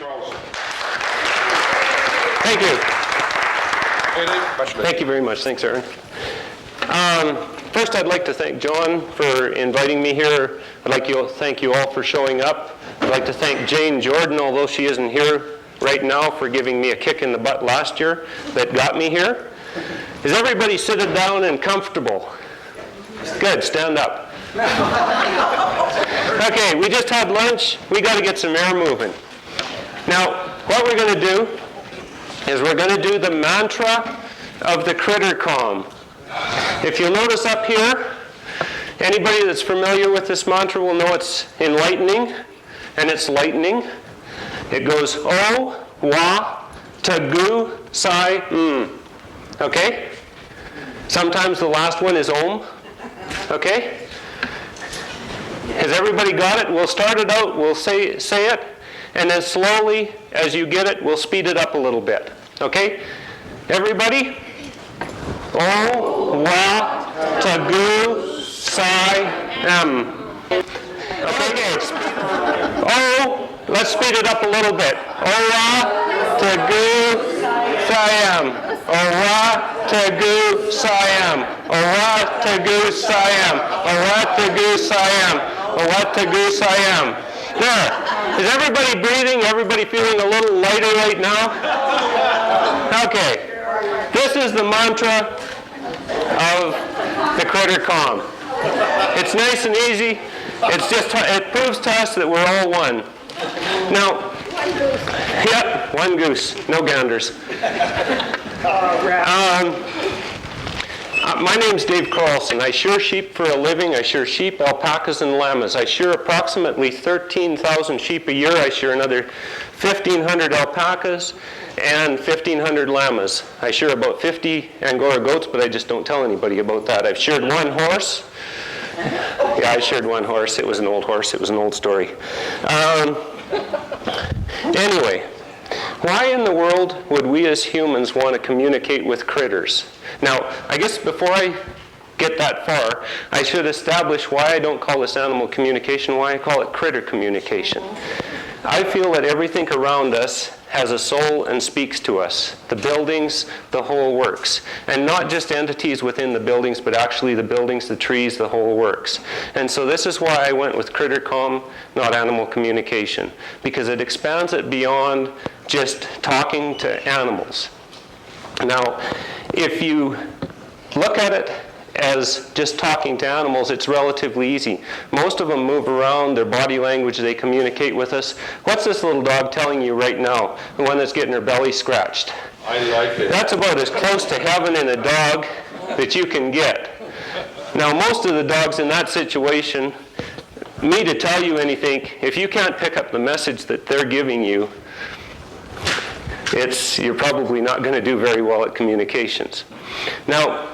Carlson. Thank you. Much Thank you very much. Thanks, Aaron. First, I'd like to thank John for inviting me here. I'd like to thank you all for showing up. I'd like to thank Jane Jordan, although she isn't here right now, for giving me a kick in the butt last year that got me here. Is everybody seated down and comfortable? Good, stand up. Okay, we just had lunch. We got to get some air moving. Now, what we're going to do is we're going to do the mantra of the critter calm. If you'll notice up here, anybody that's familiar with this mantra will know it's enlightening and it's lightning. It goes O, Wa, Tagu, Sai, Okay? Sometimes the last one is Om. Okay? Has everybody got it? We'll start it out, we'll say it, and then slowly, as you get it, we'll speed it up a little bit. Okay? Everybody? O, Wa, Tagu, Sai, Okay, O, let's speed it up a little bit. O, Wa, Tagu, Sai, O, Wa, Tagu, Sai, O, Wa, Tagu, Sai, O, Wa, Tagu, Sai, O, Wa, Tagu, Sai. There. Is everybody breathing? Everybody feeling a little lighter right now? Okay. This is the mantra of the critter calm. It's nice and easy. It's just, it proves to us that we're all one. Now, yep, one goose, no ganders. My name's Dave Carlson. I shear sheep for a living. I shear sheep, alpacas, and llamas. I shear approximately 13,000 sheep a year. I shear another 1,500 alpacas and 1,500 llamas. I shear about 50 Angora goats, but I just don't tell anybody about that. I've sheared one horse. Yeah, I sheared one horse. It was an old horse. It was an old story. Anyway, why in the world would we as humans want to communicate with critters? Now, I guess before I get that far, I should establish why I don't call this animal communication, why I call it critter communication. I feel that everything around us has a soul and speaks to us. The buildings, the whole works. And not just entities within the buildings, but actually the buildings, the trees, the whole works. And so this is why I went with critter calm, not animal communication, because it expands it beyond just talking to animals. Now, if you look at it as just talking to animals, it's relatively easy. Most of them move around, their body language, they communicate with us. What's this little dog telling you right now? The one that's getting her belly scratched. I like it. That's about as close to heaven in a dog that you can get. Now, most of the dogs in that situation, me to tell you anything, if you can't pick up the message that they're giving you, you're probably not going to do very well at communications. Now,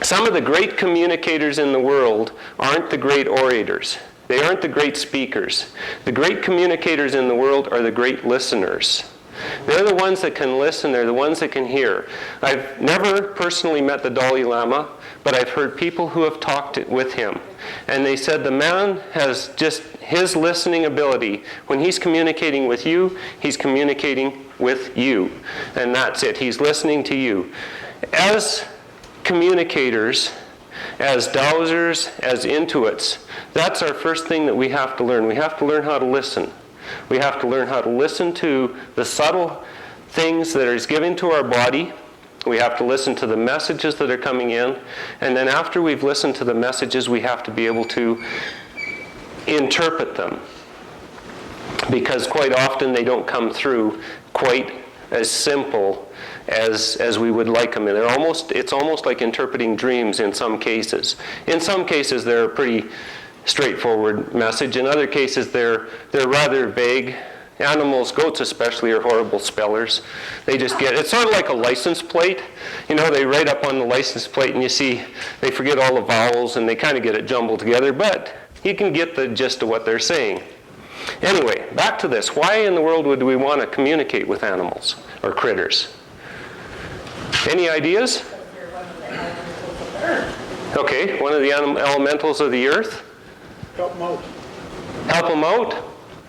some of the great communicators in the world aren't the great orators. They aren't the great speakers. The great communicators in the world are the great listeners. They're the ones that can listen. They're the ones that can hear. I've never personally met the Dalai Lama, but I've heard people who have talked with him. And they said the man has just his listening ability. When he's communicating with you, he's communicating with you. And that's it. He's listening to you. As communicators, as dowsers, as intuits, that's our first thing that we have to learn. We have to learn how to listen. We have to learn how to listen to the subtle things that are given to our body. We have to listen to the messages that are coming in. And then after we've listened to the messages, we have to be able to interpret them. Because quite often they don't come through quite as simple as we would like them. And it's almost like interpreting dreams in some cases. In some cases, they're a pretty straightforward message. In other cases, they're rather vague. Animals, goats especially, are horrible spellers. They just it's sort of like a license plate. You know, they write up on the license plate and you see they forget all the vowels and they kind of get it jumbled together, but you can get the gist of what they're saying. Anyway, back to this. Why in the world would we want to communicate with animals or critters? Any ideas? Okay, one of the elementals of the earth. Help them out. Help them out?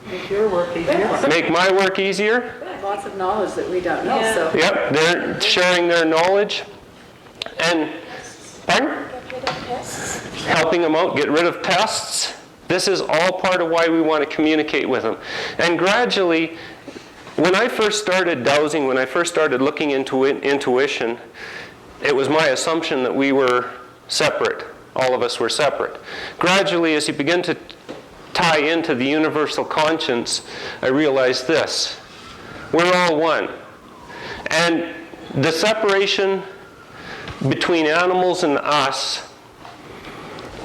Make your work easier. Make my work easier. Lots of knowledge that we don't know, so. Yep, they're sharing their knowledge. And, pardon? Helping them out, get rid of pests. This is all part of why we want to communicate with them. And gradually, when I first started dowsing, when I first started looking into intuition, it was my assumption that we were separate. All of us were separate. Gradually, as you begin to tie into the universal conscience, I realized this. We're all one. And the separation between animals and us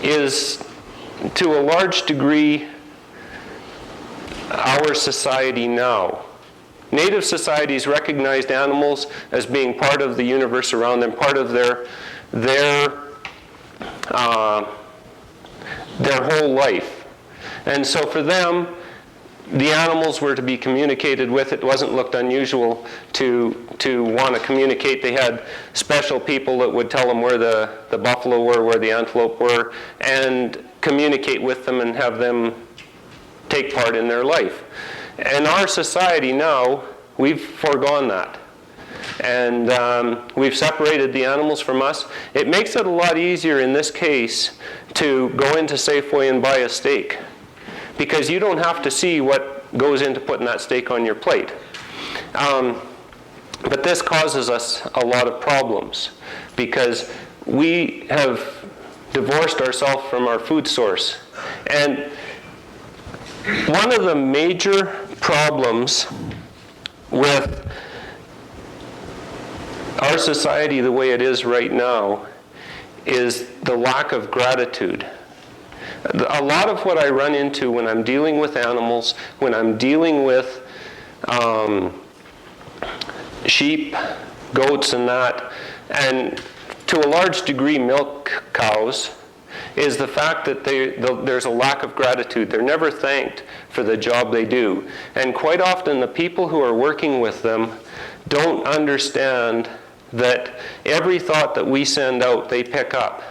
is, to a large degree, our society now. Native societies recognized animals as being part of the universe around them, part of their whole life. And so for them, the animals were to be communicated with. It wasn't looked unusual to want to communicate. They had special people that would tell them where the buffalo were, where the antelope were, and communicate with them and have them take part in their life. In our society now, we've foregone that. And we've separated the animals from us. It makes it a lot easier in this case to go into Safeway and buy a steak, because you don't have to see what goes into putting that steak on your plate. But this causes us a lot of problems, because we have divorced ourselves from our food source. And one of the major problems with our society the way it is right now is the lack of gratitude. A lot of what I run into when I'm dealing with animals, when I'm dealing with sheep, goats and that, and to a large degree milk cows, is the fact that there's a lack of gratitude. They're never thanked for the job they do. And quite often the people who are working with them don't understand that every thought that we send out, they pick up.